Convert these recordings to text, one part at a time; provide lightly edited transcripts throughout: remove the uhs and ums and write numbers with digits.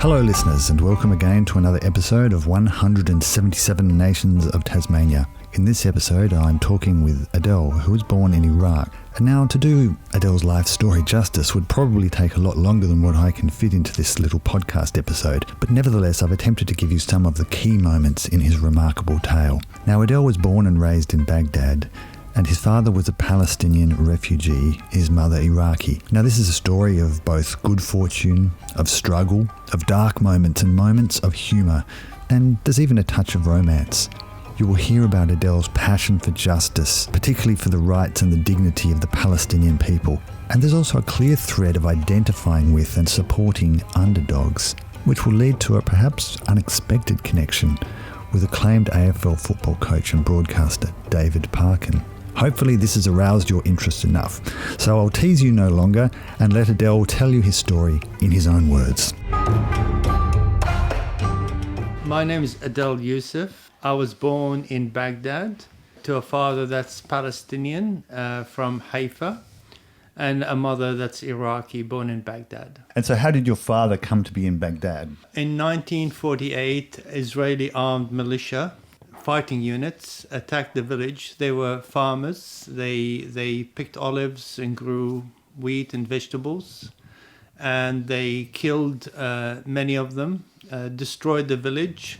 Hello listeners, and welcome again to another episode of 177 Nations of Tasmania. In this episode I'm talking with Adel, who was born in Iraq. And now to do Adel's life story justice would probably take a lot longer than what I can fit into this little podcast episode, but nevertheless I've attempted to give you some of the key moments in his remarkable tale. Now Adel was born and raised in Baghdad, and his father was a Palestinian refugee, his mother Iraqi. Now this is a story of both good fortune, of struggle, of dark moments and moments of humour, and there's even a touch of romance. You will hear about Adel's passion for justice, particularly for the rights and the dignity of the Palestinian people. And there's also a clear thread of identifying with and supporting underdogs, which will lead to a perhaps unexpected connection with acclaimed AFL football coach and broadcaster David Parkin. Hopefully this has aroused your interest enough, so I'll tease you no longer and let Adel tell you his story in his own words. My name is Adel Yusuf. I was born in Baghdad to a father that's Palestinian from Haifa and a mother that's Iraqi, born in Baghdad. And so how did your father come to be in Baghdad? In 1948, Israeli armed militia fighting units attacked the village. They were farmers. They picked olives and grew wheat and vegetables. And they killed many of them, destroyed the village.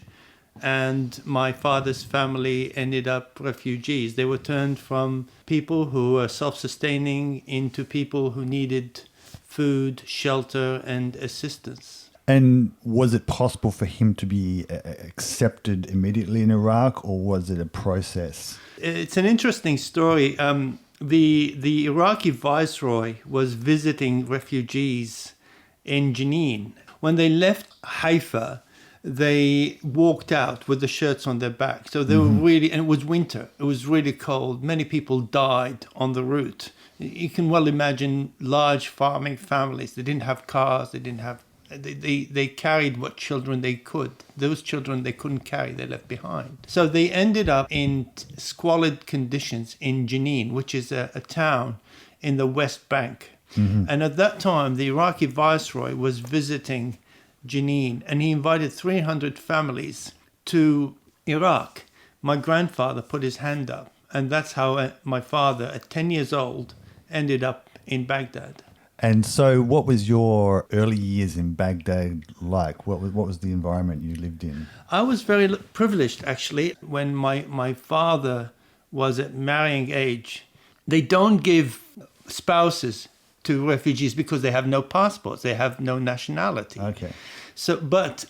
And my father's family ended up refugees. They were turned from people who were self-sustaining into people who needed food, shelter, and assistance. And was it possible for him to be accepted immediately in Iraq, or was it a process? It's an interesting story. The Iraqi viceroy was visiting refugees in Jenin. When they left Haifa, they walked out with the shirts on their back. So they were really, and it was winter. It was really cold. Many people died on the route. You can well imagine large farming families. They didn't have cars. They didn't have. They carried what children they could. Those children they couldn't carry, they left behind. So they ended up in squalid conditions in Jenin, which is a town in the West Bank. And at that time, the Iraqi viceroy was visiting Jenin, and he invited 300 families to Iraq. My grandfather put his hand up, and that's how my father, at 10 years old, ended up in Baghdad. And so what was your early years in Baghdad like? What was the environment you lived in? I was very privileged, actually. When my father was at marrying age, they don't give spouses to refugees because they have no passports. They have no nationality. Okay. But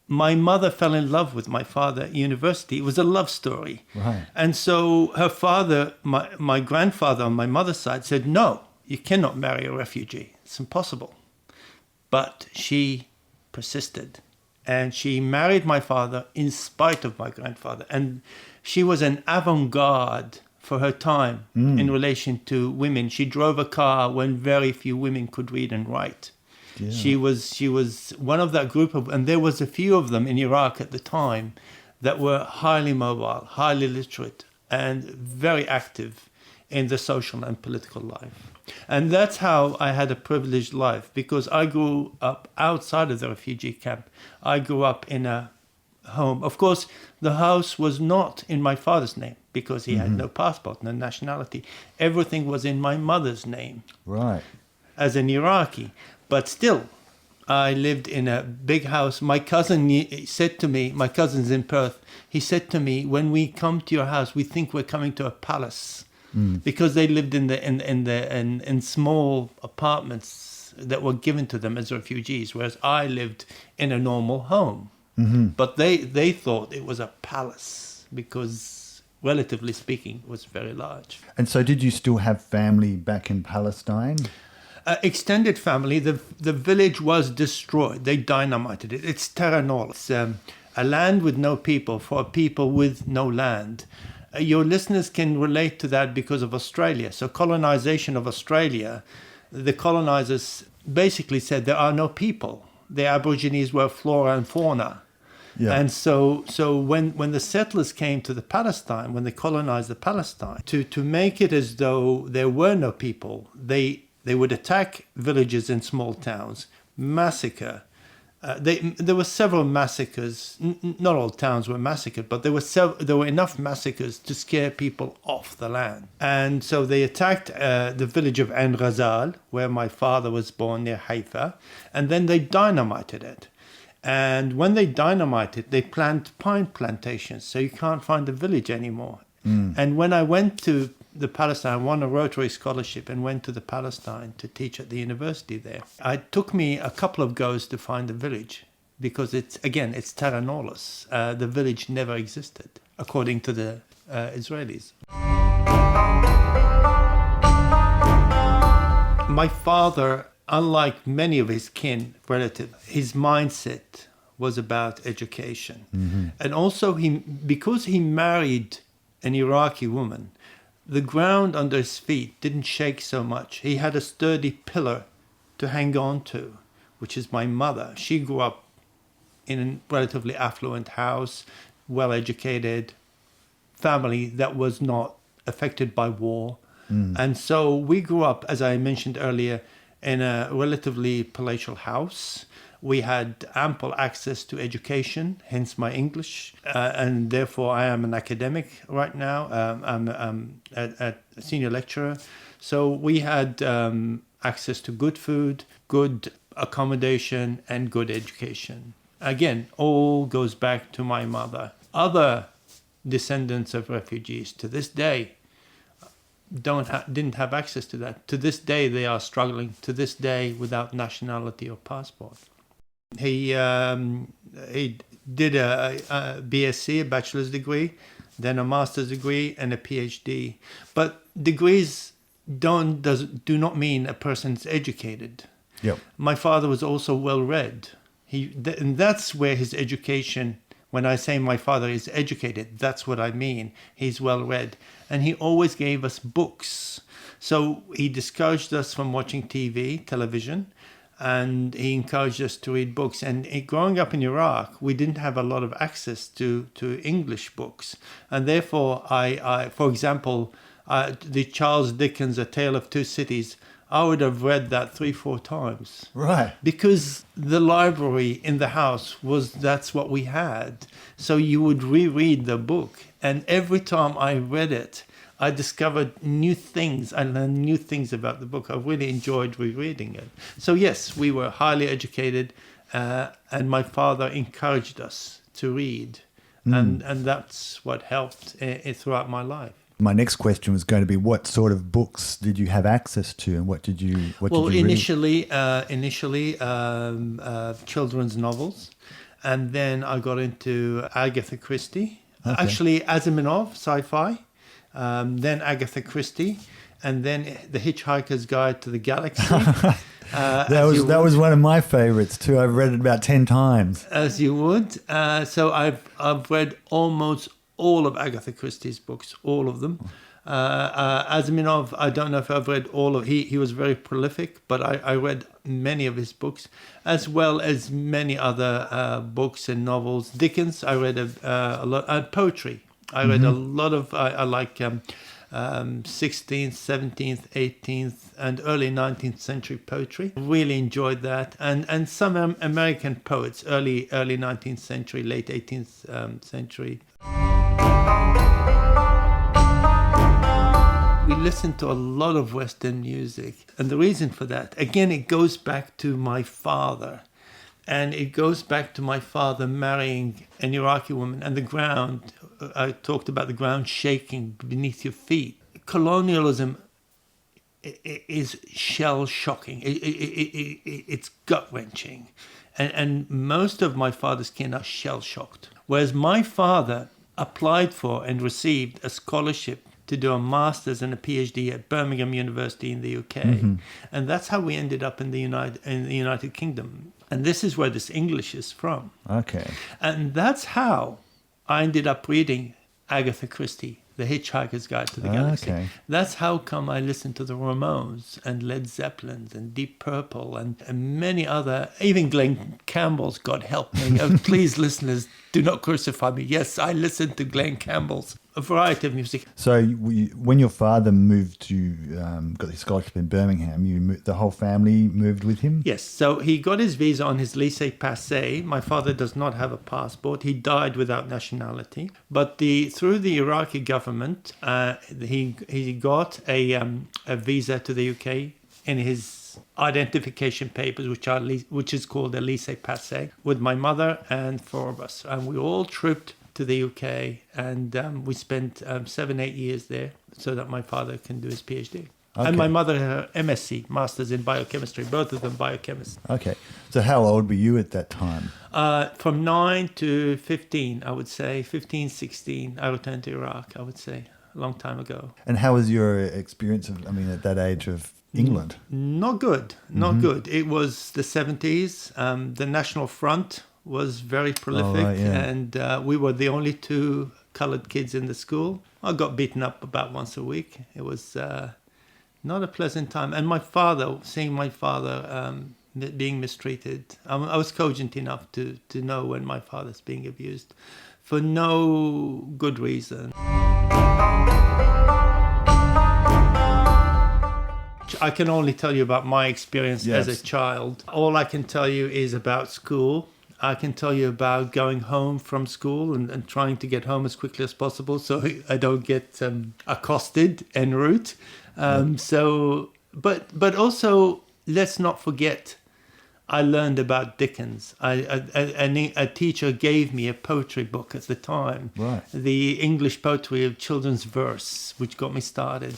my mother fell in love with my father at university. It was a love story. Right. And so her father, my grandfather on my mother's side, said, no, you cannot marry a refugee. It's impossible. But she persisted. And she married my father in spite of my grandfather. And she was an avant-garde for her time in relation to women. She drove a car when very few women could read and write. Yeah. She was one of that group of, and there was a few of them in Iraq at the time that were highly mobile, highly literate, and very active in the social and political life. And that's how I had a privileged life, because I grew up outside of the refugee camp. I grew up in a home. Of course, the house was not in my father's name because he had no passport, no nationality. Everything was in my mother's name. Right. As an Iraqi. But still, I lived in a big house. My cousin said to me, my cousin's in Perth, he said to me, when we come to your house, we think we're coming to a palace. Because they lived in small apartments that were given to them as refugees, whereas I lived in a normal home. But they thought it was a palace because, relatively speaking, it was very large. And so did you still have family back in Palestine? Extended family. The village was destroyed. They dynamited it. It's terra nullius. It's a land with no people for a people with no land. Your listeners can relate to that because of Australia. So colonization of Australia, the colonizers basically said there are no people. The Aborigines were flora and fauna. Yeah. And so when the settlers came to the Palestine, when they colonized the Palestine, to make it as though there were no people, they would attack villages and small towns, massacre there were several massacres. Not all towns were massacred, but there were enough massacres to scare people off the land. And so they attacked the village of Ain Ghazal, where my father was born, near Haifa, and then they dynamited it. And when they dynamite it, they plant pine plantations, so you can't find the village anymore. And when I went to the Palestine, I won a Rotary scholarship and went to the Palestine to teach at the university there. It took me a couple of goes to find the village because it's terra nullius. The village never existed, according to the Israelis. My father, unlike many of his kin relatives, his mindset was about education. And also because he married an Iraqi woman, the ground under his feet didn't shake so much. He had a sturdy pillar to hang on to, which is my mother. She grew up in a relatively affluent house, well-educated family that was not affected by war. And so we grew up, as I mentioned earlier, in a relatively palatial house. We had ample access to education, hence my English, and therefore I am an academic right now. I'm a senior lecturer. So we had access to good food, good accommodation, and good education. Again, all goes back to my mother. Other descendants of refugees to this day didn't have access to that. To this day, they are struggling. To this day, without nationality or passport. He did a BSc, a bachelor's degree, then a master's degree, and a Ph.D. But degrees do not mean a person's educated. Yep. My father was also well-read. And that's where his education. When I say my father is educated, that's what I mean. He's well-read. And he always gave us books. So he discouraged us from watching television, and he encouraged us to read books. And growing up in Iraq, we didn't have a lot of access to English books. And therefore, I for example, the Charles Dickens' A Tale of Two Cities, I would have read that 3-4 times. Right. Because the library in the house that's what we had. So you would reread the book. And every time I read it, I discovered new things. I learned new things about the book. I really enjoyed rereading it. So yes, we were highly educated, and my father encouraged us to read. And that's what helped throughout my life. My next question was going to be, what sort of books did you have access to, and what did you read? Initially, children's novels, and then I got into Agatha Christie. Okay. Actually, Asimov, sci-fi, then Agatha Christie, and then The Hitchhiker's Guide to the Galaxy. That was one of my favorites too. I've read it about 10 times. As you would. So I've read almost all of Agatha Christie's books, all of them. Asimov, I don't know if I've read all of. He was very prolific, but I read many of his books, as well as many other books and novels. Dickens, I read a lot. Poetry, I read a lot of. I like 16th, 17th, 18th, and early 19th century poetry. Really enjoyed that, and some American poets, early 19th century, late 18th century. We listened to a lot of Western music. And the reason for that, again, it goes back to my father. And it goes back to my father marrying an Iraqi woman. And the ground, I talked about the ground shaking beneath your feet. Colonialism is shell-shocking. It's gut-wrenching. And most of my father's kin are shell-shocked. Whereas my father applied for and received a scholarship to do a master's and a Ph.D. at Birmingham University in the UK. And that's how we ended up in the United Kingdom. And this is where this English is from. Okay. And that's how I ended up reading Agatha Christie, The Hitchhiker's Guide to the Galaxy. Okay. That's how come I listened to the Ramones and Led Zeppelin and Deep Purple and many other, even Glenn Campbell's, God help me. Please, listeners, do not crucify me. Yes, I listened to Glenn Campbell's a variety of music. So when your father moved to, got his scholarship in Birmingham, the whole family moved with him? Yes, so he got his visa on his laissez-passer. My father does not have a passport. He died without nationality. But through the Iraqi government, he got a visa to the UK in his identification papers, which is called a laissez-passer, with my mother and 4 of us. And we all trooped to the UK, and we spent 7-8 years there so that my father can do his Ph.D. Okay. And my mother, her MSc, Masters in Biochemistry, both of them biochemists. Okay. So how old were you at that time? From 9 to 15, I would say, 15, 16, I returned to Iraq, I would say, a long time ago. And how was your experience at that age of England? Not good, not good. It was the 70s. The National Front was very prolific, right, yeah. and we were the only 2 coloured kids in the school. I got beaten up about once a week. It was not a pleasant time. And seeing my father being mistreated, I was cogent enough to know when my father's being abused for no good reason. I can only tell you about my experience as a child. All I can tell you is about school. I can tell you about going home from school and trying to get home as quickly as possible so I don't get accosted en route. But also, let's not forget, I learned about Dickens. A teacher gave me a poetry book at the time, right. The English poetry of children's verse, which got me started.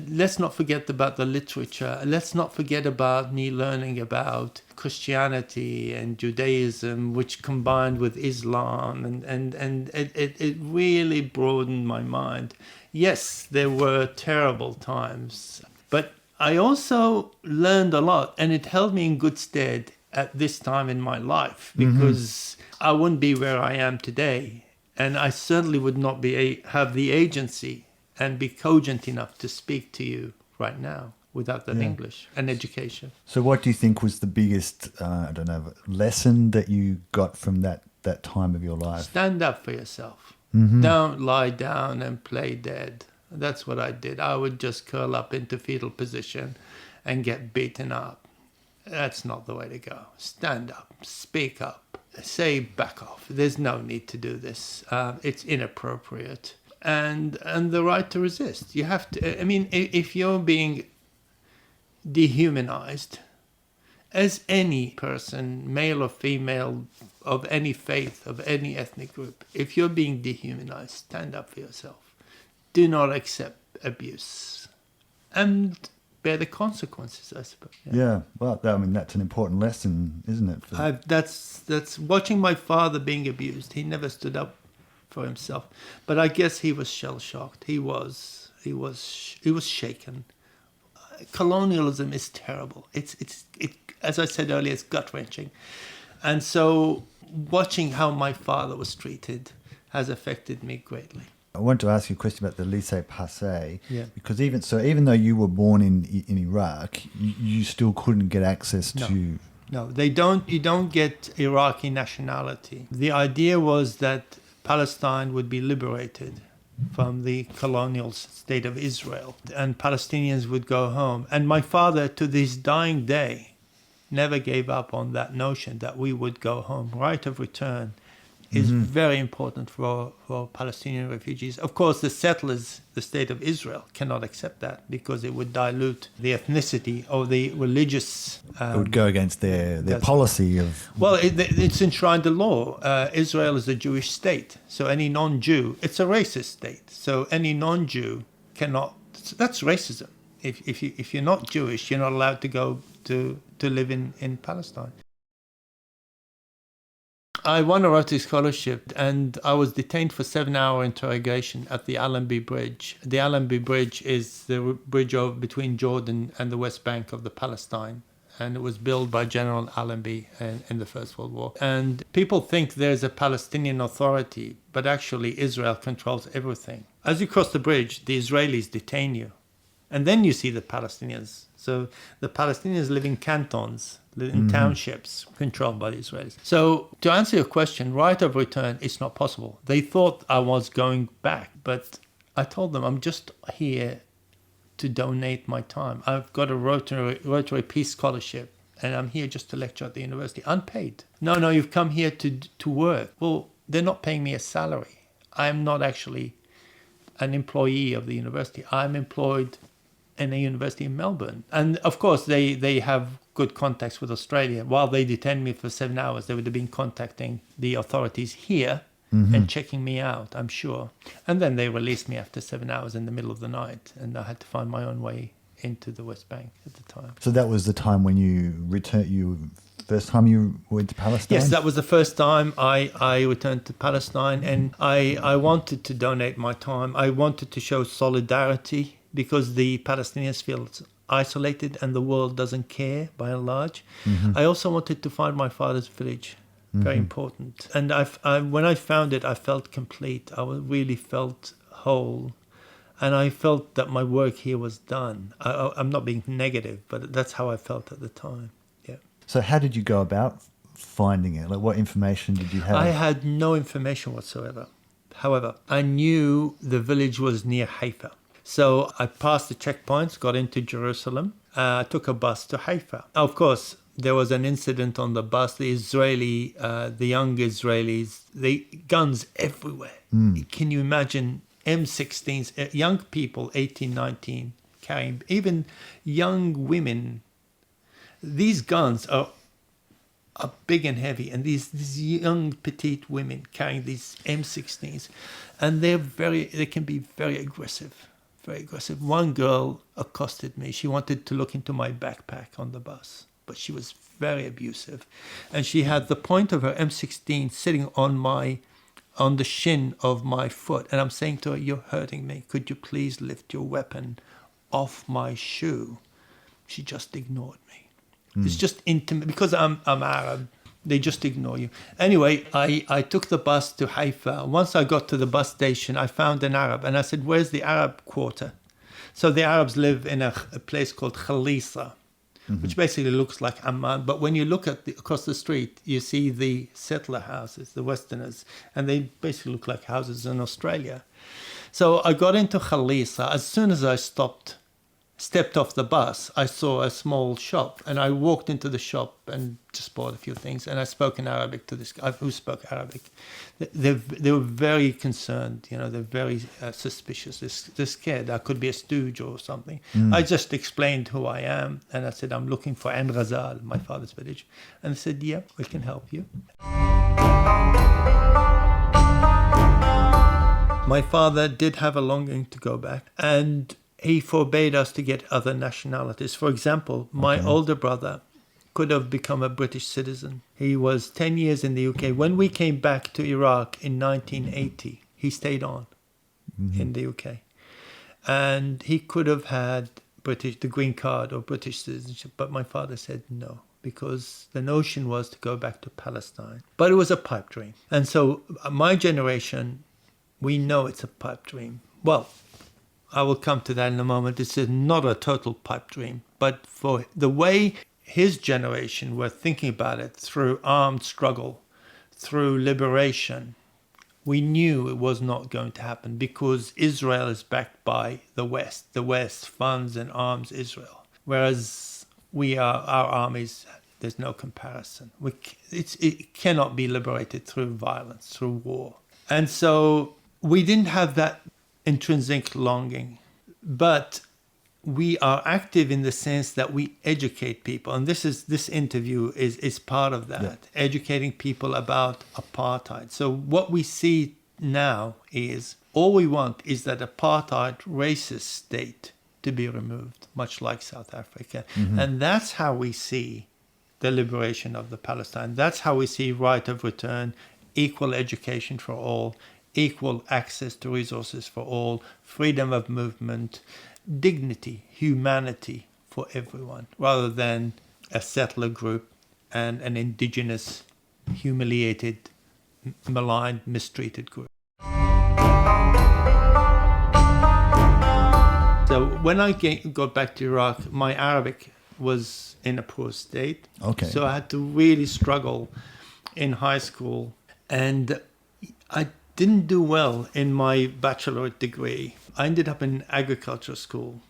Let's not forget about the literature. Let's not forget about me learning about Christianity and Judaism, which combined with Islam, and it really broadened my mind. Yes, there were terrible times, but I also learned a lot, and it held me in good stead at this time in my life, because I wouldn't be where I am today, and I certainly would not have the agency and be cogent enough to speak to you right now without that English and education. So what do you think was the biggest, lesson that you got from that time of your life? Stand up for yourself. Don't lie down and play dead. That's what I did. I would just curl up into fetal position and get beaten up. That's not the way to go. Stand up, speak up, say back off. There's no need to do this. It's inappropriate. And the right to resist. You have to, if you're being dehumanized, as any person, male or female, of any faith, of any ethnic group, if you're being dehumanized, stand up for yourself. Do not accept abuse. And bear the consequences, I suppose. Yeah, well, that's an important lesson, isn't it? That's watching my father being abused. He never stood up for himself, but I guess he was shell-shocked. He was shaken. Colonialism is terrible. It as I said earlier, it's gut-wrenching, and so watching how my father was treated has affected me greatly. I want to ask you a question about the laissez-passer, because even though you were born in Iraq, you still couldn't get access to. No, they don't. You don't get Iraqi nationality. The idea was that Palestine would be liberated from the colonial state of Israel, and Palestinians would go home. And my father, to this dying day, never gave up on that notion that we would go home. Right of return is very important for Palestinian refugees. Of course, the settlers, the state of Israel, cannot accept that because it would dilute the ethnicity or the religious... it would go against their policy of... Well, it's enshrined in law. Israel is a Jewish state, so any non-Jew... It's a racist state, so any non-Jew cannot... That's racism. If you're not Jewish, you're not allowed to go to live in Palestine. I won a Rotary scholarship, and I was detained for 7-hour interrogation at the Allenby Bridge. The Allenby Bridge is the bridge between Jordan and the West Bank of the Palestine, and it was built by General Allenby in the First World War. And people think there's a Palestinian Authority, but actually Israel controls everything. As you cross the bridge, the Israelis detain you, and then you see the Palestinians. So the Palestinians live in cantons, in townships controlled by the Israelis. So to answer your question, right of return is not possible. They thought I was going back, but I told them I'm just here to donate my time. I've got a Rotary Peace Scholarship, and I'm here just to lecture at the university, unpaid. No, you've come here to work. Well, they're not paying me a salary. I'm not actually an employee of the university. I'm employed in a university in Melbourne. And of course, they have good contacts with Australia. While they detained me for 7 hours, they would have been contacting the authorities here and checking me out, I'm sure. And then they released me after 7 hours in the middle of the night, and I had to find my own way into the West Bank at the time. So that was the time when you returned. First time you went to Palestine? Yes, that was the first time I returned to Palestine, and I wanted to donate my time. I wanted to show solidarity because the Palestinians feel isolated and the world doesn't care by and large. I also wanted to find my father's village. Very important. And when I found it, I felt complete. I really felt whole. And I felt that my work here was done. I'm not being negative, but that's how I felt at the time. Yeah. So how did you go about finding it? Like, what information did you have? I had no information whatsoever. However, I knew the village was near Haifa. So I passed the checkpoints, got into Jerusalem, took a bus to Haifa. Of course, there was an incident on the bus. The young Israelis, guns everywhere. Can you imagine M16s, young people, 18, 19, carrying, even young women. These guns are big and heavy, and these young petite women carrying these M16s, and they can be very aggressive. Very aggressive. One girl accosted me. She wanted to look into my backpack on the bus, but she was very abusive. And she had the point of her M16 sitting on the shin of my foot. And I'm saying to her, "You're hurting me. Could you please lift your weapon off my shoe?" She just ignored me. It's just intimate. Because I'm Arab, they just ignore you. Anyway, I took the bus to Haifa. Once I got to the bus station, I found an Arab. And I said, "Where's the Arab quarter?" So the Arabs live in a place called Khalisa, which basically looks like Amman. But when you look across the street, you see the settler houses, the Westerners, and they basically look like houses in Australia. So I got into Khalisa. As soon as I stepped off the bus, I saw a small shop, and I walked into the shop and just bought a few things. And I spoke in Arabic to this guy who spoke Arabic. They were very concerned, they're very suspicious. They're scared. That could be a stooge or something. I just explained who I am, and I said, "I'm looking for Ain Ghazal, my father's village." And they said, "Yeah, we can help you." My father did have a longing to go back, and he forbade us to get other nationalities. For example, my older brother could have become a British citizen. He was 10 years in the UK. When we came back to Iraq in 1980, he stayed on in the UK. And he could have had the green card or British citizenship, but my father said no, because the notion was to go back to Palestine. But it was a pipe dream. And so my generation, we know it's a pipe dream. Well, I will come to that in a moment. It's not a total pipe dream, but for the way his generation were thinking about it, through armed struggle, through liberation, we knew it was not going to happen, because Israel is backed by the West. The West funds and arms Israel, whereas our armies, there's no comparison. It cannot be liberated through violence, through war. And so we didn't have that intrinsic longing, but we are active in the sense that we educate people, and this interview is part of that, educating people about apartheid. So what we see now is all we want is that apartheid racist state to be removed, much like South Africa, and that's how we see the liberation of the Palestine. That's how we see right of return, equal education for all, equal access to resources for all, freedom of movement, dignity, humanity for everyone, rather than a settler group and an indigenous, humiliated, maligned, mistreated group. So when I got back to Iraq, my Arabic was in a poor state. Okay. So I had to really struggle in high school. And I didn't do well in my bachelorate degree. I ended up in agriculture school,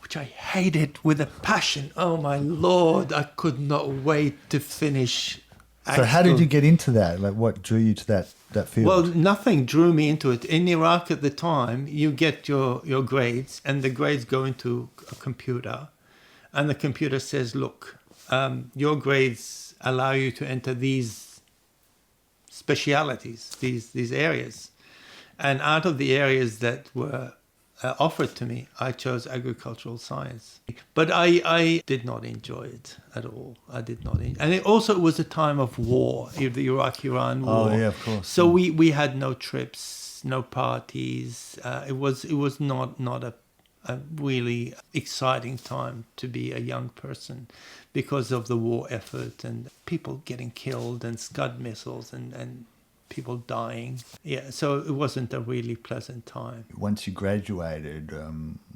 which I hated with a passion. Oh, my Lord, I could not wait to finish. So how did you get into that? Like, what drew you to that field? Well, nothing drew me into it. In Iraq at the time, you get your grades, and the grades go into a computer, and the computer says, look, your grades allow you to enter these specialities, these areas. And out of the areas that were offered to me, I chose agricultural science. But I did not enjoy it at all. I did not. And it also was a time of war, the Iraq-Iran war. Oh, yeah, of course. So we had no trips, no parties. It was not a really exciting time to be a young person because of the war effort and people getting killed and Scud missiles and people dying. Yeah, so it wasn't a really pleasant time. Once you graduated,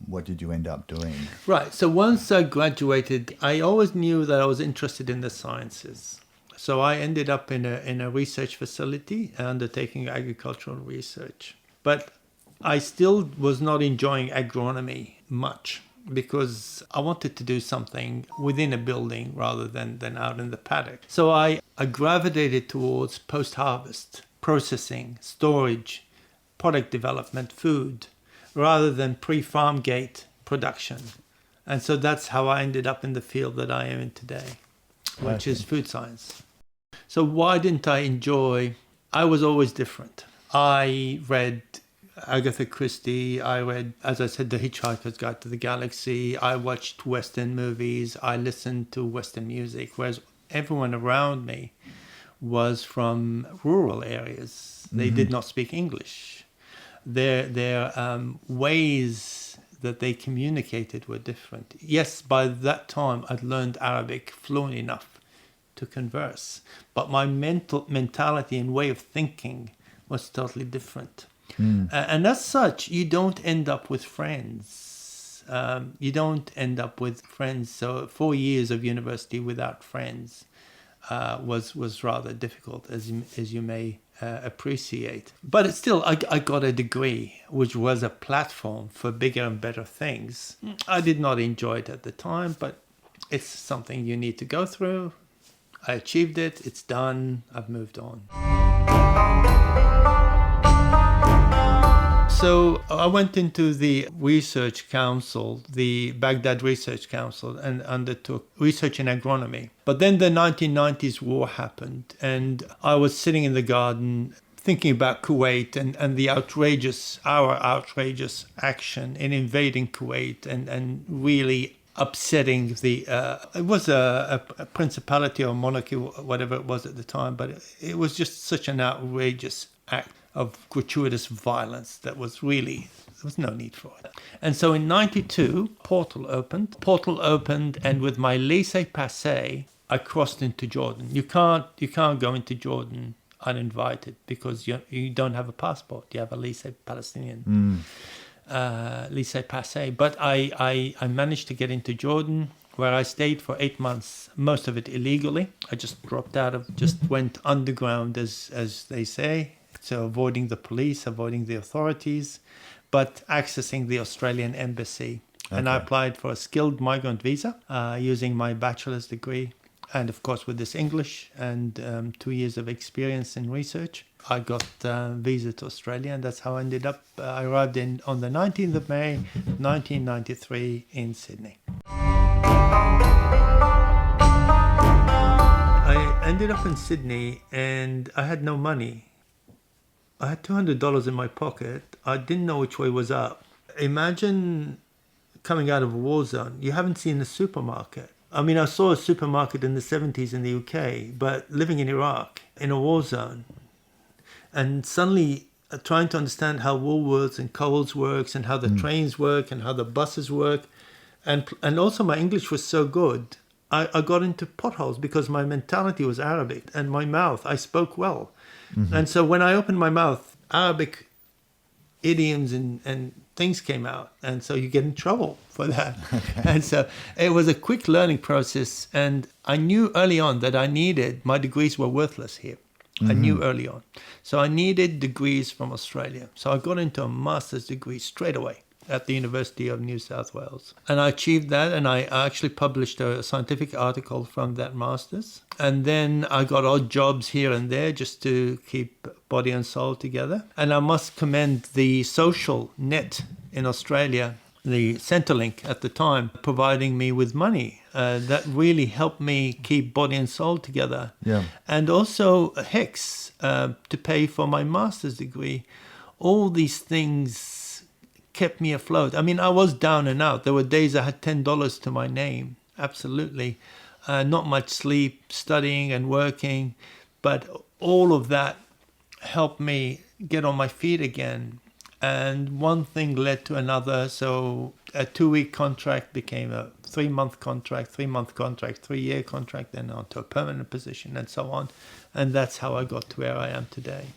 what did you end up doing? Right, so once I graduated, I always knew that I was interested in the sciences. So I ended up in a research facility undertaking agricultural research. But I still was not enjoying agronomy much because I wanted to do something within a building rather than out in the paddock. So I gravitated towards post-harvest, processing, storage, product development, food, rather than pre-farm gate production. And so that's how I ended up in the field that I am in today, which is food science. So why didn't I enjoy? I was always different. I read Agatha Christie, I read, as I said, The Hitchhiker's Guide to the Galaxy, I watched Western movies, I listened to Western music, whereas everyone around me was from rural areas. They did not speak English. Their ways that they communicated were different. Yes, by that time I'd learned Arabic fluent enough to converse, but my mentality and way of thinking was totally different. And as such, you don't end up with friends. You don't end up with friends. So 4 years of university without friends was rather difficult, as you may appreciate. But it's still, I got a degree, which was a platform for bigger and better things. I did not enjoy it at the time, but it's something you need to go through. I achieved it. It's done. I've moved on. So I went into the research council, the Baghdad Research Council, and undertook research in agronomy. But then the 1990s war happened, and I was sitting in the garden thinking about Kuwait and our outrageous action in invading Kuwait and really upsetting it was a principality or monarchy, whatever it was at the time, but it was just such an outrageous act of gratuitous violence that there was no need for it. And so in 92, Portal opened, and with my laissez-passer, I crossed into Jordan. You can't go into Jordan uninvited because you don't have a passport. You have a Palestinian laissez-passer. But I managed to get into Jordan, where I stayed for 8 months, most of it illegally. I just went underground, as they say. So avoiding the police, avoiding the authorities, but accessing the Australian embassy. Okay. And I applied for a skilled migrant visa using my bachelor's degree. And of course, with this English and 2 years of experience in research, I got a visa to Australia. And that's how I ended up. I arrived on the 19th of May, 1993 in Sydney. I ended up in Sydney and I had no money. I had $200 in my pocket. I didn't know which way was up. Imagine coming out of a war zone. You haven't seen a supermarket. I mean, I saw a supermarket in the 70s in the UK, but living in Iraq, in a war zone, and suddenly trying to understand how Woolworths and Coles works and how the trains work and how the buses work. And also my English was so good, I got into potholes because my mentality was Arabic and my mouth, I spoke well. And so when I opened my mouth, Arabic idioms and things came out. And so you get in trouble for that. And so it was a quick learning process. And I knew early on that my degrees were worthless here. I knew early on. So I needed degrees from Australia. So I got into a master's degree straight away at the University of New South Wales. And I achieved that, and I actually published a scientific article from that master's. And then I got odd jobs here and there just to keep body and soul together. And I must commend the social net in Australia, the Centrelink at the time, providing me with money. That really helped me keep body and soul together. Yeah. And also HEX to pay for my master's degree. All these things kept me afloat. I mean, I was down and out. There were days I had $10 to my name. Absolutely. Not much sleep, studying and working. But all of that helped me get on my feet again. And one thing led to another. So a 2-week contract became a 3-month contract, 3-month contract, 3-year contract, then on to a permanent position and so on. And that's how I got to where I am today.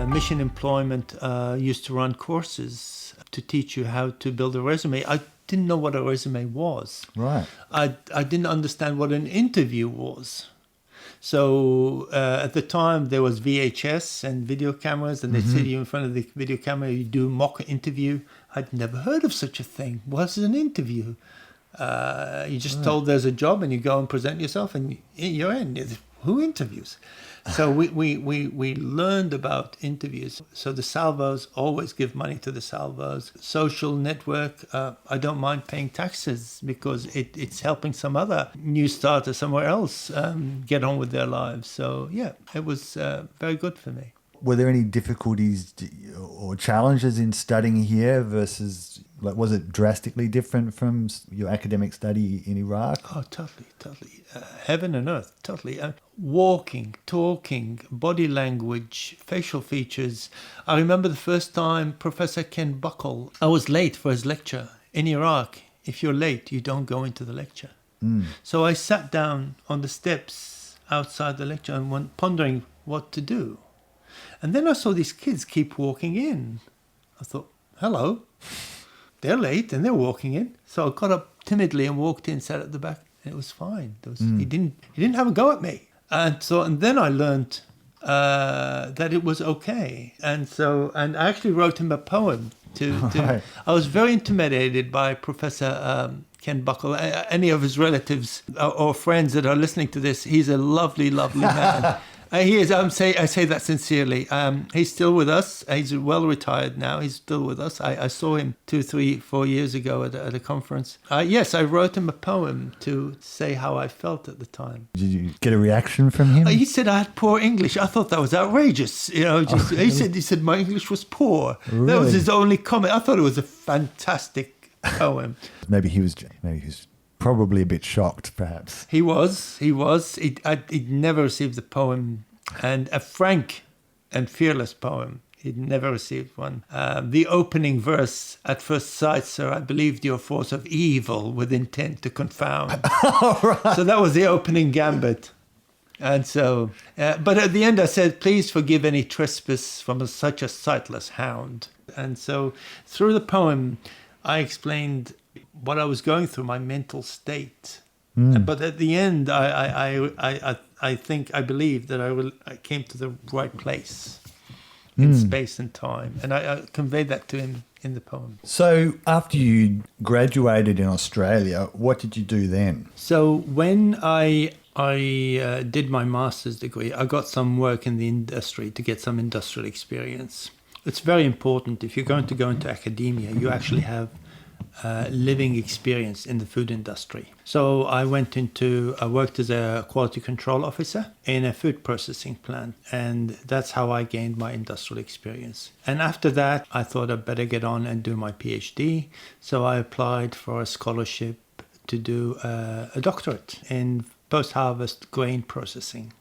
Mission Employment used to run courses to teach you how to build a resume. I didn't know what a resume was. Right. I didn't understand what an interview was. So at the time there was VHS and video cameras, and they'd sit you in front of the video camera, you do mock interview. I'd never heard of such a thing. What's an interview? You just told there's a job and you go and present yourself and you're in. Who interviews? So we learned about interviews. So the salvos, always give money to the salvos. Social network, I don't mind paying taxes because it's helping some other new starter somewhere else get on with their lives. So yeah, it was very good for me. Were there any difficulties or challenges in studying here versus, like, was it drastically different from your academic study in Iraq? Oh, totally. Heaven and earth, totally. Walking, talking, body language, facial features. I remember the first time Professor Ken Buckle, I was late for his lecture. In Iraq, if you're late, you don't go into the lecture. So I sat down on the steps outside the lecture and went pondering what to do. And then I saw these kids keep walking in. I thought, hello, they're late and they're walking in. So I got up timidly and walked in, sat at the back, and it was fine. He didn't have a go at me. And then I learned that it was okay. And I actually wrote him a poem Right. I was very intimidated by Professor Ken Buckle. Any of his relatives or friends that are listening to this, he's a lovely, lovely man. He is. I say that sincerely. He's still with us. He's well retired now. He's still with us. I saw him 2, 3, 4 years ago at a conference. Yes, I wrote him a poem to say how I felt at the time. Did you get a reaction from him? He said I had poor English. I thought that was outrageous. He said my English was poor. Really? That was his only comment. I thought it was a fantastic poem. Maybe he was probably a bit shocked, perhaps. He was. He'd never received a poem, and a frank and fearless poem. He'd never received one. The opening verse, at first sight, sir, I believed your force of evil with intent to confound. Right. So that was the opening gambit. And so, but at the end I said, please forgive any trespass from such a sightless hound. And so through the poem, I explained what I was going through, my mental state. But at the end, I believe that I came to the right place in space and time. And I conveyed that to him in the poem. So after you graduated in Australia, what did you do then? So when I did my master's degree, I got some work in the industry to get some industrial experience. It's very important. If you're going to go into academia, you actually have living experience in the food industry. So I worked as a quality control officer in a food processing plant, and that's how I gained my industrial experience. And after that, I thought I'd better get on and do my Ph.D. So I applied for a scholarship to do a doctorate in post-harvest grain processing,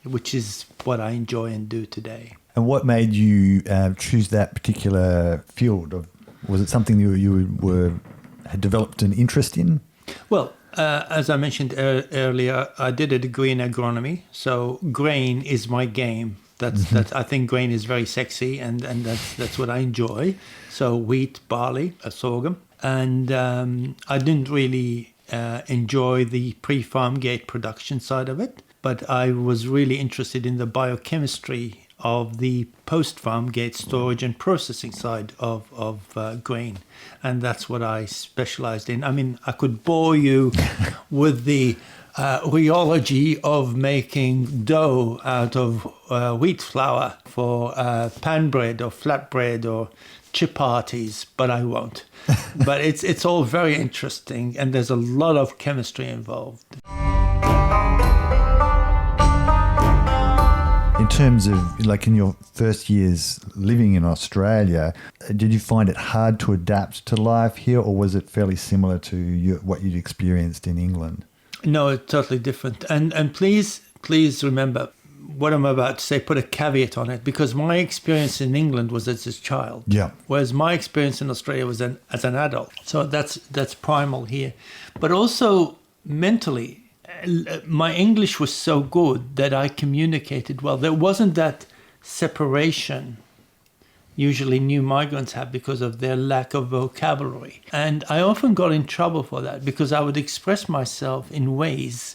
which is what I enjoy and do today. And what made you choose that particular field? Was it something you had developed an interest in? Well, as I mentioned earlier, I did a degree in agronomy. So grain is my game. That's I think grain is very sexy, and that's what I enjoy. So wheat, barley, sorghum, and I didn't really enjoy the pre-farm gate production side of it, but I was really interested in the biochemistry of the post-farm gate storage and processing side of grain, and that's what I specialized in. I mean, I could bore you with the rheology of making dough out of wheat flour for pan bread or flatbread or chapatis, but I won't. But it's all very interesting, and there's a lot of chemistry involved. In terms of, like, in your first years living in Australia, did you find it hard to adapt to life here, or was it fairly similar to what you'd experienced in England? No, it's totally different. And please remember what I'm about to say, put a caveat on it, because my experience in England was as a child. Yeah. Whereas my experience in Australia was as an adult. So that's primal here. But also mentally, my English was so good that I communicated well. There wasn't that separation usually new migrants have because of their lack of vocabulary. And I often got in trouble for that because I would express myself in ways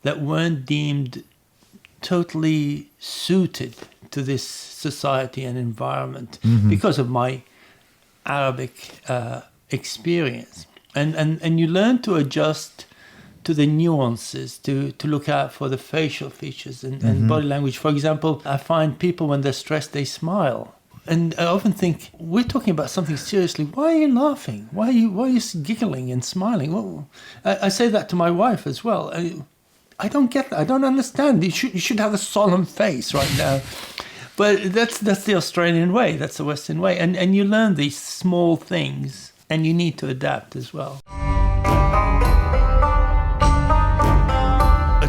that weren't deemed totally suited to this society and environment because of my Arabic experience. And you learn to adjust to the nuances, to look out for the facial features and body language. For example, I find people when they're stressed, they smile. And I often think, we're talking about something seriously. Why are you laughing? Why are you giggling and smiling? Well, I say that to my wife as well. I don't get that. I don't understand. You should have a solemn face right now. But that's the Australian way. That's the Western way. And you learn these small things, and you need to adapt as well.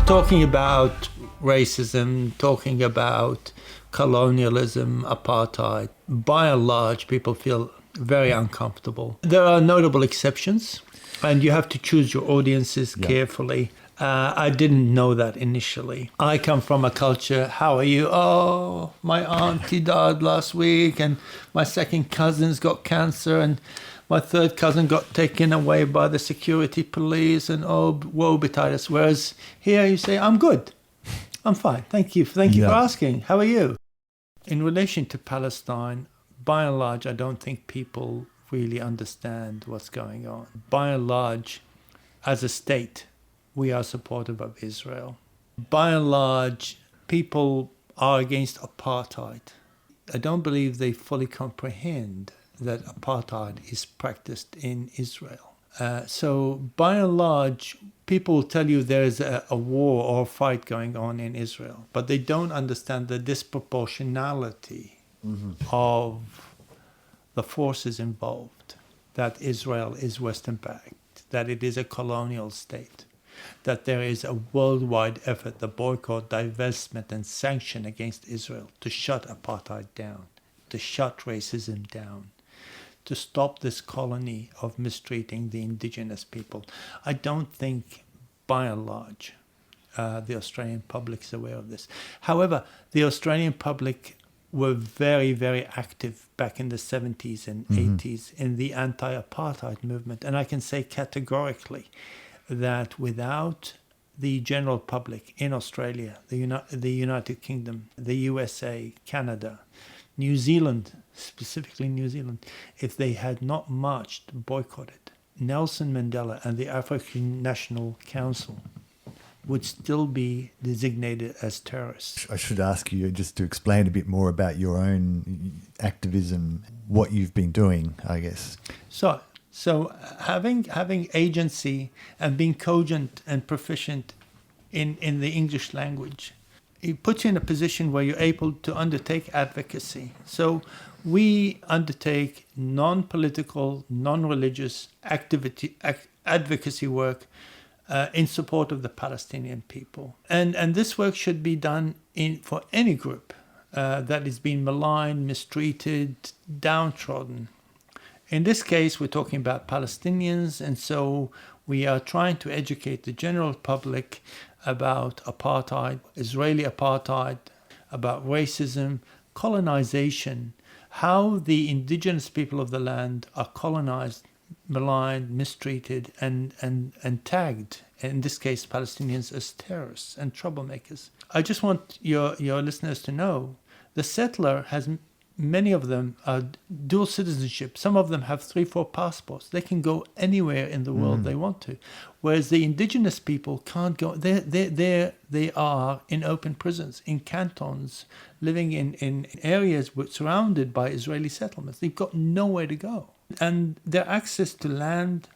Talking about racism, talking about colonialism, apartheid, by and large, people feel very uncomfortable. There are notable exceptions, and you have to choose your audiences carefully. I didn't know that initially. I come from a culture, how are you? Oh, my auntie died last week, and my second cousin's got cancer, and my third cousin got taken away by the security police, and oh, woe betide us. Whereas here you say, I'm good. I'm fine. Thank you for asking. How are you? In relation to Palestine, by and large, I don't think people really understand what's going on. By and large, as a state, we are supportive of Israel. By and large, people are against apartheid. I don't believe they fully comprehend that apartheid is practiced in Israel. So by and large, people tell you there's a war or a fight going on in Israel, but they don't understand the disproportionality of the forces involved, that Israel is Western-backed, that it is a colonial state, that there is a worldwide effort, the boycott, divestment, and sanction against Israel to shut apartheid down, to shut racism down, to stop this colony of mistreating the indigenous people. I don't think, by and large, the Australian public is aware of this. However, the Australian public were very, very active back in the 70s and 80s in the anti-apartheid movement. And I can say categorically that without the general public in Australia, the United Kingdom, the USA, Canada, New Zealand, specifically New Zealand, if they had not marched, boycotted, Nelson Mandela and the African National Council would still be designated as terrorists. I should ask you just to explain a bit more about your own activism, what you've been doing, I guess. So having agency and being cogent and proficient in the English language, it puts you in a position where you're able to undertake advocacy. So we undertake non-political, non-religious advocacy work in support of the Palestinian people. And this work should be done for any group that is being maligned, mistreated, downtrodden. In this case, we're talking about Palestinians, and so we are trying to educate the general public about apartheid, Israeli apartheid, about racism, colonization, how the indigenous people of the land are colonized, maligned, mistreated, and tagged, in this case Palestinians, as terrorists and troublemakers. I just want your listeners to know the settler has, many of them are dual citizenship. Some of them have 3-4 passports. They can go anywhere in the world they want to. Whereas the indigenous people can't go. They are in open prisons, in cantons, living in areas surrounded by Israeli settlements. They've got nowhere to go. And their access to land,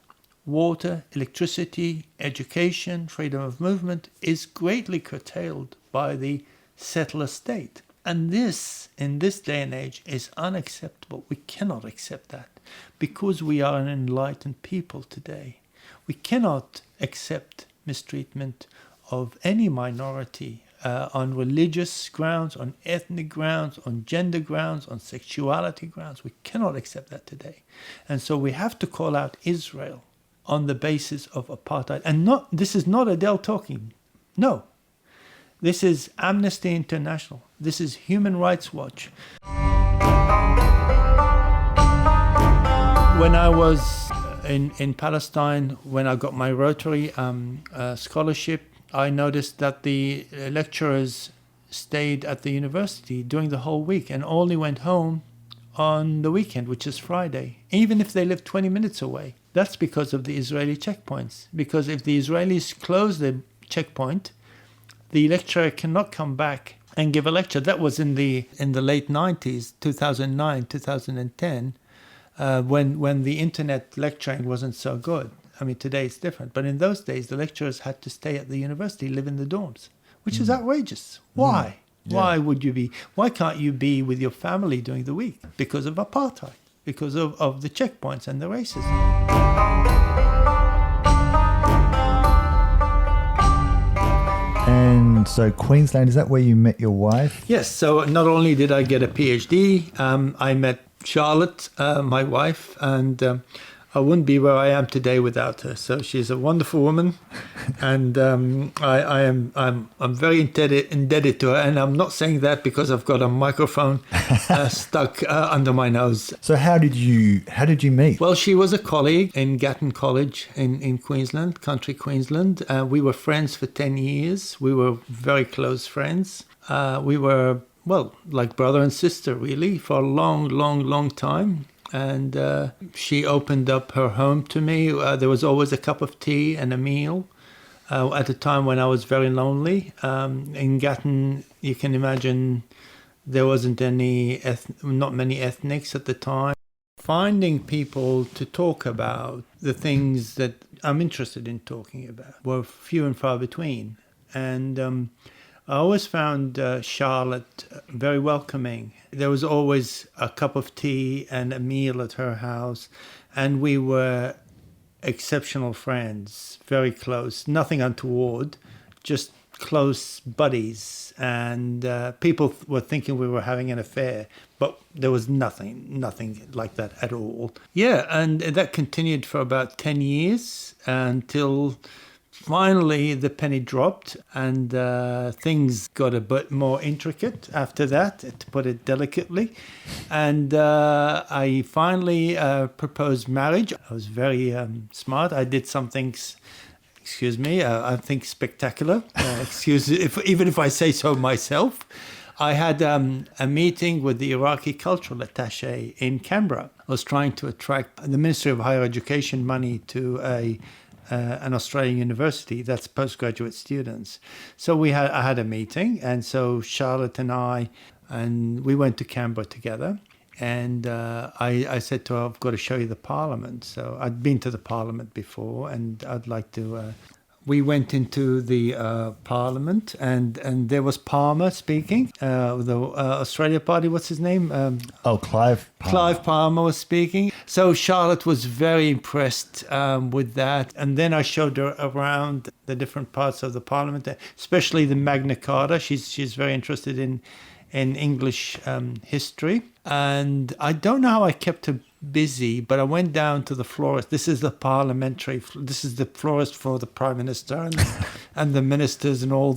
water, electricity, education, freedom of movement is greatly curtailed by the settler state. And this, in this day and age, is unacceptable. We cannot accept that because we are an enlightened people today. We cannot accept mistreatment of any minority on religious grounds, on ethnic grounds, on gender grounds, on sexuality grounds. We cannot accept that today. And so we have to call out Israel on the basis of apartheid. And this is not Adel talking. No. This is Amnesty International. This is Human Rights Watch. When I was in Palestine, when I got my Rotary scholarship, I noticed that the lecturers stayed at the university during the whole week and only went home on the weekend, which is Friday, even if they lived 20 minutes away. That's because of the Israeli checkpoints. Because if the Israelis close the checkpoint, the lecturer cannot come back and give a lecture. That was in the late 90s, 2009, 2010, when the internet lecturing wasn't so good. I mean, today it's different. But in those days, the lecturers had to stay at the university, live in the dorms, which is outrageous. Why? Yeah. Why can't you be with your family during the week? Because of apartheid, because of the checkpoints and the racism. And so Queensland, is that where you met your wife? Yes. So not only did I get a Ph.D., I met Charlotte, my wife, and I wouldn't be where I am today without her. So she's a wonderful woman, and I'm very indebted to her. And I'm not saying that because I've got a microphone stuck under my nose. So how did you meet? Well, she was a colleague in Gatton College in Queensland, country Queensland. We were friends for 10 years. We were very close friends. We were, well, like brother and sister, really, for a long, long, long time. And she opened up her home to me. There was always a cup of tea and a meal at a time when I was very lonely. In Gatton, you can imagine there wasn't not many ethnics at the time. Finding people to talk about the things that I'm interested in talking about were few and far between. And I always found Charlotte very welcoming. There was always a cup of tea and a meal at her house, and we were exceptional friends, very close, nothing untoward, just close buddies. And people were thinking we were having an affair, but there was nothing like that at all. Yeah, and that continued for about 10 years until finally the penny dropped, and things got a bit more intricate after that, to put it delicately. And I finally proposed marriage. I was very smart. I did something, I think spectacular. Even if I say so myself. I had a meeting with the Iraqi cultural attaché in Canberra. I was trying to attract the Ministry of Higher Education money to an Australian university, that's postgraduate students. So I had a meeting, and so Charlotte and we went to Canberra together. And I said to her, I've got to show you the Parliament. So I'd been to the Parliament before, and I'd like to... We went into the Parliament, and there was Palmer speaking, the Australia Party, what's his name? Clive Palmer. Clive Palmer was speaking. So Charlotte was very impressed with that. And then I showed her around the different parts of the Parliament, especially the Magna Carta. She's very interested in English history. And I don't know how I kept her busy, but I went down to the florist. This is the florist for the Prime Minister and the ministers and all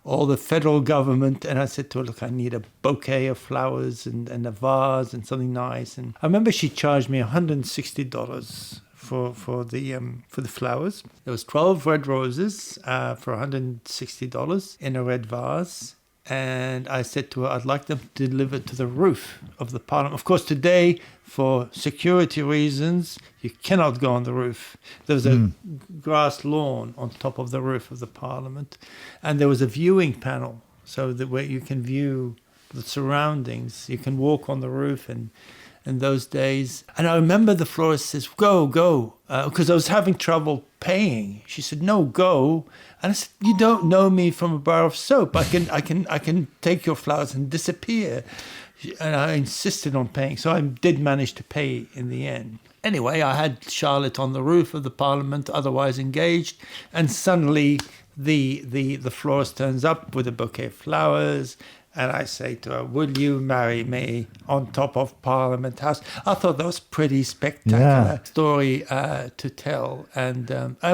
all the federal government. And I said to her, look, I need a bouquet of flowers and a vase and something nice. And I remember she charged me $160 for the flowers. There was 12 red roses for $160 in a red vase. And I said to her, I'd like them delivered to the roof of the parliament. Of course, today, for security reasons, you cannot go on the roof. There was a grass lawn on top of the roof of the parliament. And there was a viewing panel, so that where you can view the surroundings. You can walk on the roof and in those days. And I remember the florist says, go, because I was having trouble paying. She said, no, go. And I said, you don't know me from a bar of soap. I can take your flowers and disappear. And I insisted on paying. So I did manage to pay in the end. Anyway, I had Charlotte on the roof of the parliament, otherwise engaged. And suddenly the florist turns up with a bouquet of flowers. And I say to her, will you marry me on top of Parliament House? I thought that was pretty spectacular story to tell, and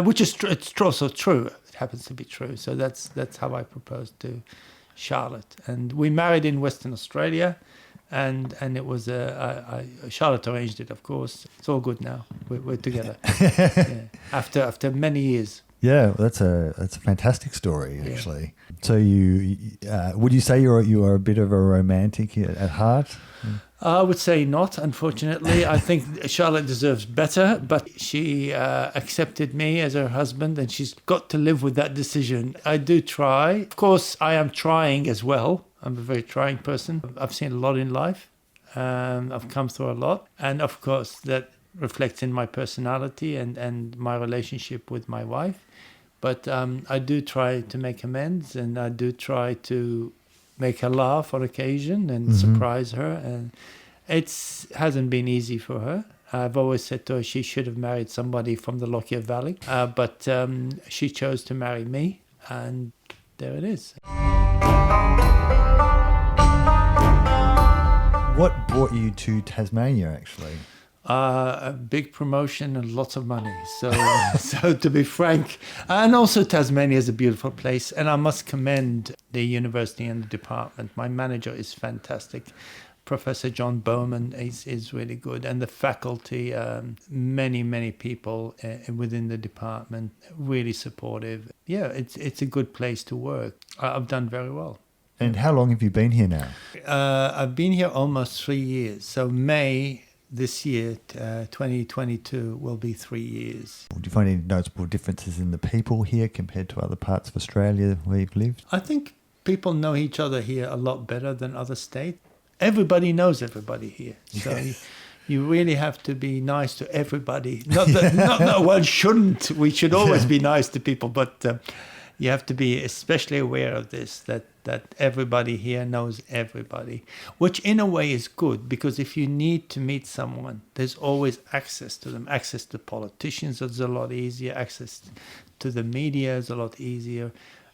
which is it's also true. It happens to be true. So that's how I proposed to Charlotte. And we married in Western Australia, and it was Charlotte arranged it, of course. It's all good now. We're together after many years. Yeah, that's a fantastic story, actually. So you would you say you are a bit of a romantic at heart? I would say not, unfortunately. I think Charlotte deserves better, but she accepted me as her husband, and she's got to live with that decision. I do try. Of course, I am trying as well. I'm a very trying person. I've seen a lot in life. I've come through a lot. And of course, that reflects in my personality and my relationship with my wife. But I do try to make amends, and I do try to make her laugh on occasion and surprise her. And it hasn't been easy for her. I've always said to her she should have married somebody from the Lockyer Valley. But she chose to marry me, and there it is. What brought you to Tasmania, actually? A big promotion and lots of money. So to be frank, and also Tasmania is a beautiful place, and I must commend the university and the department. My manager is fantastic. Professor John Bowman is really good, and the faculty, many people within the department, really supportive. Yeah, it's a good place to work. I've done very well. And how long have you been here now? I've been here almost 3 years. So May this year, 2022, will be 3 years. Do you find any noticeable differences in the people here compared to other parts of Australia where you've lived? I think people know each other here a lot better than other states. Everybody knows everybody here. So you really have to be nice to everybody. Not that one shouldn't. We should always be nice to people, but you have to be especially aware of this, that everybody here knows everybody, which in a way is good, because if you need to meet someone, there's always access to them. Access to politicians is a lot easier. Access to the media is a lot easier.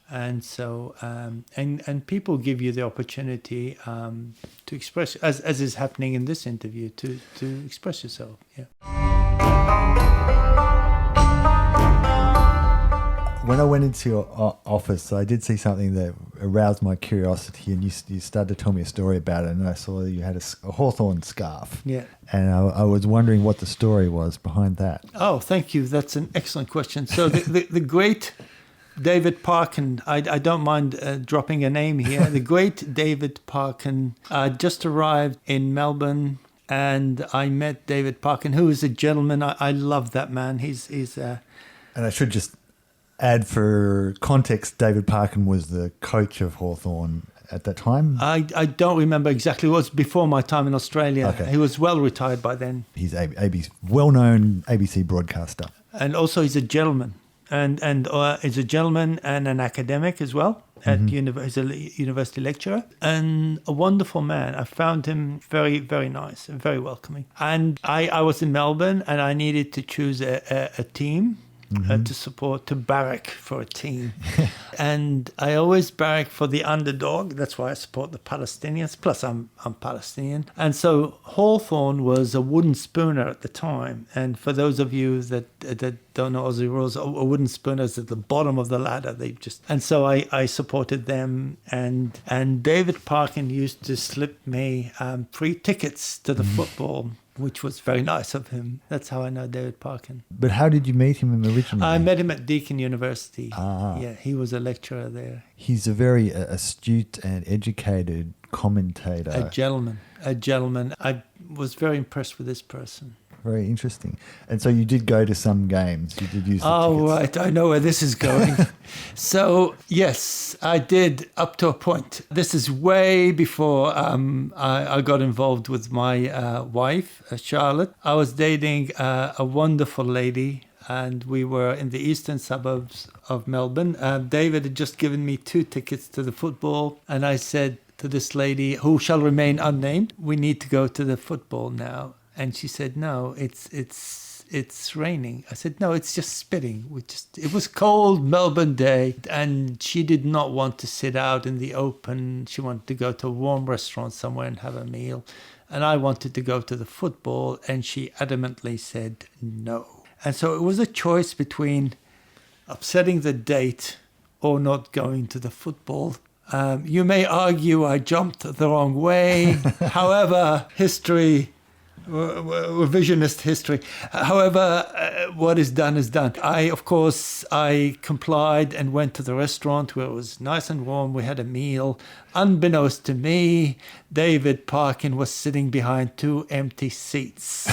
And so, and people give you the opportunity to express, as is happening in this interview, to express yourself. Yeah. When I went into your office, I did see something that aroused my curiosity, and you started to tell me a story about it, and I saw you had a hawthorn scarf. Yeah. And I was wondering what the story was behind that. Oh, thank you. That's an excellent question. So the great David Parkin, I don't mind dropping a name here. The great David Parkin just arrived in Melbourne, and I met David Parkin, who is a gentleman. I love that man. He's And I should just add for context, David Parkin was the coach of Hawthorn at that time. I don't remember exactly. It was before my time in Australia. Okay. He was well retired by then. He's well-known ABC broadcaster. And also he's a gentleman. And he's a gentleman and an academic as well. He's a university lecturer and a wonderful man. I found him very, very nice and very welcoming. And I was in Melbourne, and I needed to choose a team. to barrack for a team. And I always barrack for the underdog. That's why I support the Palestinians. Plus, I'm Palestinian. And so Hawthorn was a wooden spooner at the time. And for those of you that don't know Aussie rules, a wooden spooner is at the bottom of the ladder. And so I supported them. And David Parkin used to slip me free tickets to the football, which was very nice of him. That's how I know David Parkin. But how did you meet him originally? I met him at Deakin University. Ah. Yeah, he was a lecturer there. He's a very astute and educated commentator. A gentleman. I was very impressed with this person. Very interesting. And so you did go to some games. You did use the Oh, tickets. right. I know where this is going. So, yes, I did up to a point. This is way before I got involved with my wife, Charlotte. I was dating a wonderful lady, and we were in the eastern suburbs of Melbourne. David had just given me 2 tickets to the football, and I said to this lady, who shall remain unnamed, we need to go to the football now. And she said, no, it's raining. I said, no, it's just spitting. It was cold Melbourne day, and she did not want to sit out in the open. She wanted to go to a warm restaurant somewhere and have a meal. And I wanted to go to the football, and she adamantly said no. And so it was a choice between upsetting the date or not going to the football. You may argue I jumped the wrong way. However, revisionist history. However, what is done is done. I complied and went to the restaurant where it was nice and warm. We had a meal. Unbeknownst to me, David Parkin was sitting behind 2 empty seats.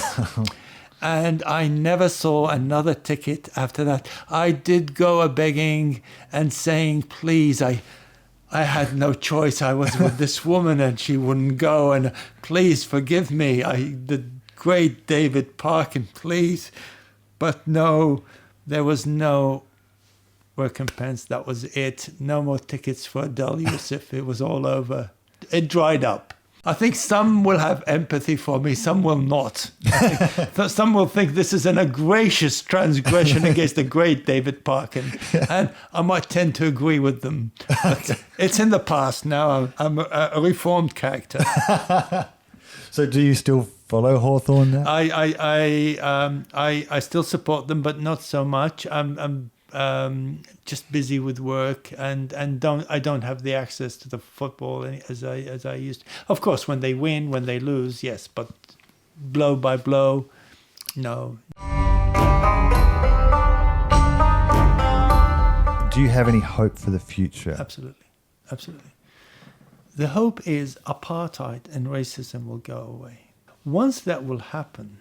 And I never saw another ticket after that. I did go a-begging and saying, please, I had no choice. I was with this woman and she wouldn't go. And please forgive me. The great David Parkin, please. But no, there was no recompense. That was it. No more tickets for Adel Yusuf. It was all over. It dried up. I think some will have empathy for me, some will not. Some will think this is an egregious transgression against the great David Parkin, and I might tend to agree with them. But it's in the past now. I'm a reformed character. So do you still follow Hawthorn now? I still support them, but not so much. I'm just busy with work and I don't have the access to the football as I used to. Of course, when they win, when they lose, yes, but blow by blow, no. Do you have any hope for the future? Absolutely. The hope is apartheid and racism will go away. Once that will happen,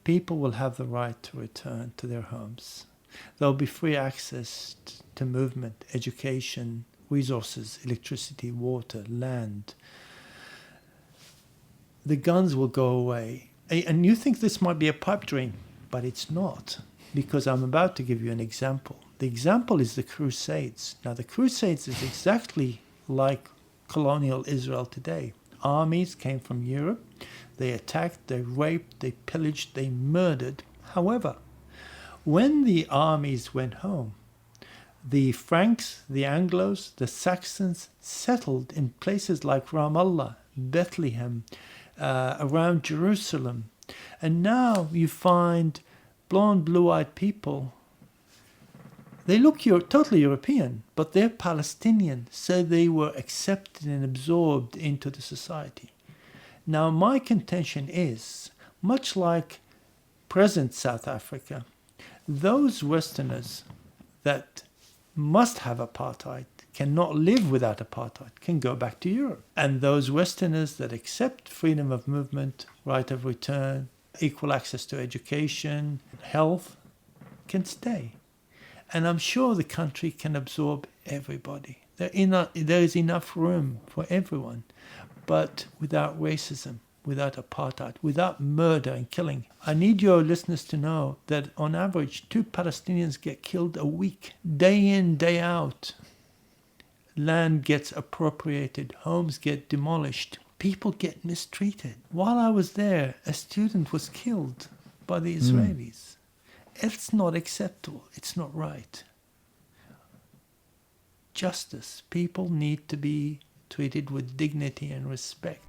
people will have the right to return to their homes. There'll be free access to movement, education, resources, electricity, water, land. The guns will go away. And you think this might be a pipe dream, but it's not, because I'm about to give you an example. The example is the Crusades. Now, the Crusades is exactly like colonial Israel today. Armies came from Europe. They attacked, they raped, they pillaged, they murdered. However, when the armies went home, the Franks, the Anglos, the Saxons settled in places like Ramallah, Bethlehem, around Jerusalem. And now you find blonde, blue-eyed people. They look totally European, but they're Palestinian, so they were accepted and absorbed into the society. Now, my contention is, much like present South Africa, those Westerners that must have apartheid, cannot live without apartheid, can go back to Europe. And those Westerners that accept freedom of movement, right of return, equal access to education, health, can stay. And I'm sure the country can absorb everybody. There is enough room for everyone, but without racism, without apartheid, without murder and killing. I need your listeners to know that on average, 2 Palestinians get killed a week, day in, day out. Land gets appropriated, homes get demolished, people get mistreated. While I was there, a student was killed by the Israelis. It's not acceptable. It's not right. Justice. People need to be treated with dignity and respect.